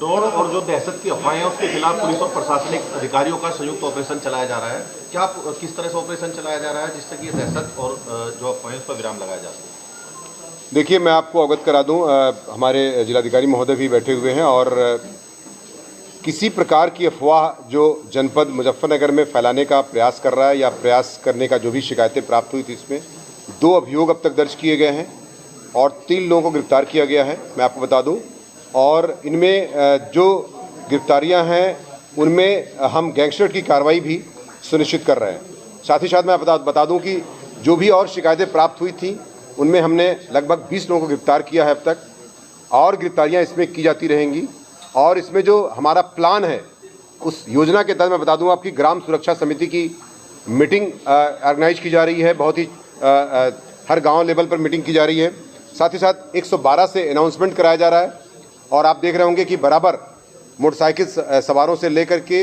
Drone और जो दहशत की अफवाहें हैं उसके खिलाफ पुलिस और प्रशासनिक अधिकारियों का संयुक्त ऑपरेशन चलाया जा रहा है। क्या किस तरह से ऑपरेशन चलाया जा रहा है जिससे कि दहशत और जो अफवाहें उस पर विराम लगाया जा सके? देखिए, मैं आपको अवगत करा दूं, हमारे जिलाधिकारी महोदय भी बैठे हुए हैं और किसी प्रकार की अफवाह जो जनपद मुजफ्फरनगर में फैलाने का प्रयास कर रहा है या प्रयास करने का जो भी शिकायतें प्राप्त हुई थी, इसमें 2 अभियोग अब तक दर्ज किए गए हैं और 3 लोगों को गिरफ्तार किया गया है, मैं आपको बता दूं। और इनमें जो गिरफ्तारियां हैं उनमें हम गैंगस्टर की कार्रवाई भी सुनिश्चित कर रहे हैं। साथ ही साथ मैं बता दूं कि जो भी और शिकायतें प्राप्त हुई थी उनमें हमने लगभग 20 लोगों को गिरफ्तार किया है अब तक, और गिरफ्तारियां इसमें की जाती रहेंगी। और इसमें जो हमारा प्लान है उस योजना के तहत मैं बता दूं आपकी ग्राम सुरक्षा समिति की मीटिंग ऑर्गेनाइज की जा रही है, बहुत ही हर गांव लेवल पर मीटिंग की जा रही है। साथ ही साथ 112 से अनाउंसमेंट कराया जा रहा है और आप देख रहे होंगे कि बराबर मोटरसाइकिल सवारों से लेकर के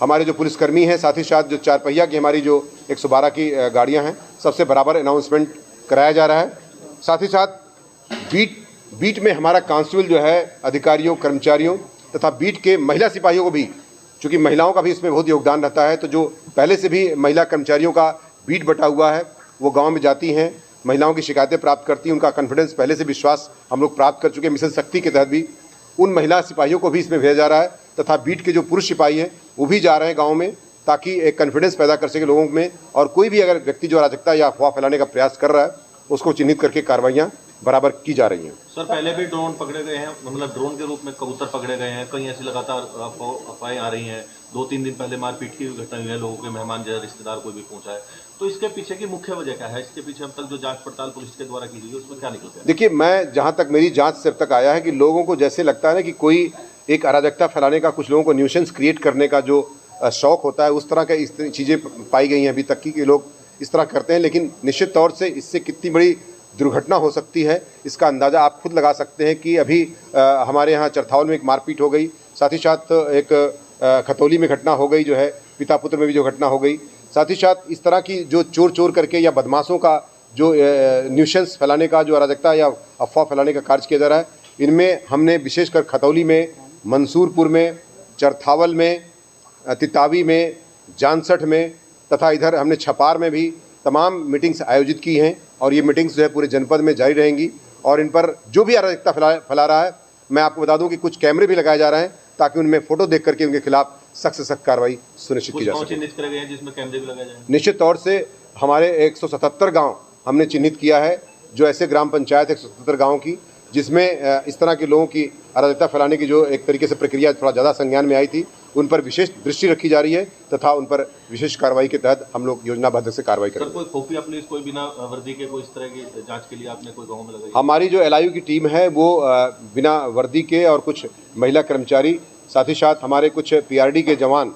हमारे जो पुलिसकर्मी हैं, साथ ही साथ जो 4 पहिया की हमारी जो 112 की गाड़ियां हैं, सबसे बराबर अनाउंसमेंट कराया जा रहा है। साथ ही साथ बीट में हमारा कांस्टेबल जो है अधिकारियों, कर्मचारियों तथा बीट के महिला सिपाहियों को भी, चूँकि महिलाओं का भी इसमें बहुत योगदान रहता है, तो जो पहले से भी महिला कर्मचारियों का बीट बटा हुआ है वो गाँव में जाती हैं, महिलाओं की शिकायतें प्राप्त करती हैं, उनका कॉन्फिडेंस पहले से विश्वास हम लोग प्राप्त कर चुके हैं। मिशन शक्ति के तहत भी उन महिला सिपाहियों को भी इसमें भेजा जा रहा है तथा बीट के जो पुरुष सिपाही हैं वो भी जा रहे हैं गाँव में, ताकि एक कॉन्फिडेंस पैदा कर सके लोगों में। और कोई भी अगर व्यक्ति जो अराजकता या अफवाह फैलाने का प्रयास कर रहा है उसको चिन्हित करके कार्रवाइयाँ बराबर की जा रही हैं। सर, पहले भी ड्रोन पकड़े गए हैं, मतलब ड्रोन के रूप में कबूतर पकड़े गए हैं, कहीं ऐसी लगातार अफवाहें आ रही हैं। 2-3 दिन पहले मारपीट की घटना हुई है, लोगों के मेहमान जैसे रिश्तेदार कोई भी पहुंचा है, तो इसके पीछे की मुख्य वजह क्या है? इसके पीछे अब तक जो जांच पड़ताल पुलिस के द्वारा की गई है उसमें क्या निकलता है? देखिए, मैं जहाँ तक मेरी जांच से अब तक आया है कि लोगों को जैसे लगता है ना कि कोई एक अराजकता फैलाने का, कुछ लोगों को न्यूसेंस क्रिएट करने का जो शौक होता है, उस तरह का इस चीज़ें पाई गई हैं अभी तक की, कि लोग इस तरह करते हैं। लेकिन निश्चित तौर से इससे कितनी बड़ी दुर्घटना हो सकती है इसका अंदाज़ा आप खुद लगा सकते हैं कि अभी हमारे यहाँ चरथावल में एक मारपीट हो गई, साथ ही साथ एक खतौली में घटना हो गई, जो है पिता पुत्र में भी जो घटना हो गई। साथ ही साथ इस तरह की जो चोर करके या बदमाशों का जो न्यूसेंस फैलाने का, जो अराजकता या अफवाह फैलाने का कार्य किया जा रहा है, इनमें हमने विशेषकर खतौली में, मंसूरपुर में, चरथावल में, तितावी में, जानसठ में तथा इधर हमने छपार में भी तमाम मीटिंग्स आयोजित की हैं और ये मीटिंग्स जो है पूरे जनपद में जारी रहेंगी। और इन पर जो भी अराजकता फैला रहा है, मैं आपको बता दूं कि कुछ कैमरे भी लगाए जा रहे हैं ताकि उनमें फोटो देख करके उनके खिलाफ सख्त से सख्त कार्रवाई सुनिश्चित की जा सके। जिसमें कैमरे भी लगाए जाएं? निश्चित तौर से हमारे 177 गाँव हमने चिन्हित किया है, जो ऐसे ग्राम पंचायत 177 गाँव की, जिसमें इस तरह के लोगों की अराजकता फैलाने की जो एक तरीके से प्रक्रिया थोड़ा ज़्यादा संज्ञान में आई थी, उन पर विशेष दृष्टि रखी जा रही है तथा उन पर विशेष कार्रवाई के तहत हम लोग योजनाबद्ध से कार्रवाई करेंगे। कोई खुफिया पुलिस, कोई बिना वर्दी के कोई इस तरह की जांच के लिए आपने कोई गाँव में लगाई? हमारी जो LIU की टीम है वो बिना वर्दी के और कुछ महिला कर्मचारी, साथ ही साथ हमारे कुछ PRD के जवान,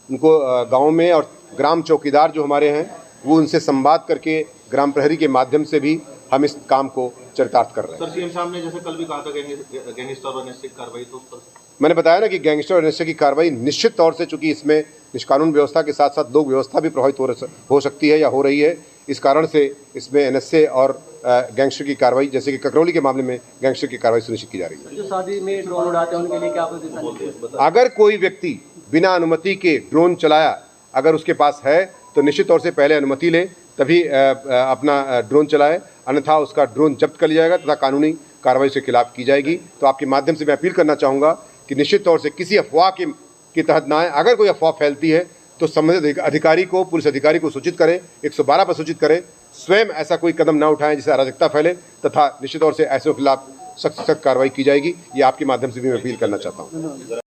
उनको गाँव में, और ग्राम चौकीदार जो हमारे हैं वो उनसे संवाद करके ग्राम प्रहरी के माध्यम से भी हम इस काम को चरितार्थ कर रहे हैं। सर, CM साहब ने जैसे कल भी कहा था गैंगस्टर और NSA की कार्रवाई, तो उस पर मैंने बताया ना कि गैंगस्टर और NSA की कार्रवाई निश्चित तौर से, चूंकि इसमें निष्कानून व्यवस्था के साथ साथ लोक व्यवस्था भी प्रभावित हो सकती है या हो रही है, इस कारण से इसमें NSA और गैंगस्टर की कार्रवाई, जैसे कि ककरौली के मामले में गैंगस्टर की कार्रवाई सुनिश्चित की जा रही है। जो शादी में ड्रोन उड़ाते हैं उनके लिए क्या प्रोसेस? अगर कोई व्यक्ति बिना अनुमति के ड्रोन चलाया, अगर उसके पास है, तो निश्चित तौर से पहले अनुमति ले तभी अपना ड्रोन चलाए, अन्यथा उसका ड्रोन जब्त कर लिया जाएगा तथा कानूनी कार्रवाई के खिलाफ की जाएगी। तो आपके माध्यम से मैं अपील करना चाहूँगा कि निश्चित तौर से किसी अफवाह के तहत ना आए। अगर कोई अफवाह फैलती है तो संबंधित अधिकारी को, पुलिस अधिकारी को सूचित करें, 112 पर सूचित करें, स्वयं ऐसा कोई कदम ना उठाएं जिससे अराजकता फैले, तथा निश्चित तौर से ऐसे खिलाफ सख्त कार्रवाई की जाएगी। ये आपके माध्यम से भी मैं अपील करना चाहता हूँ।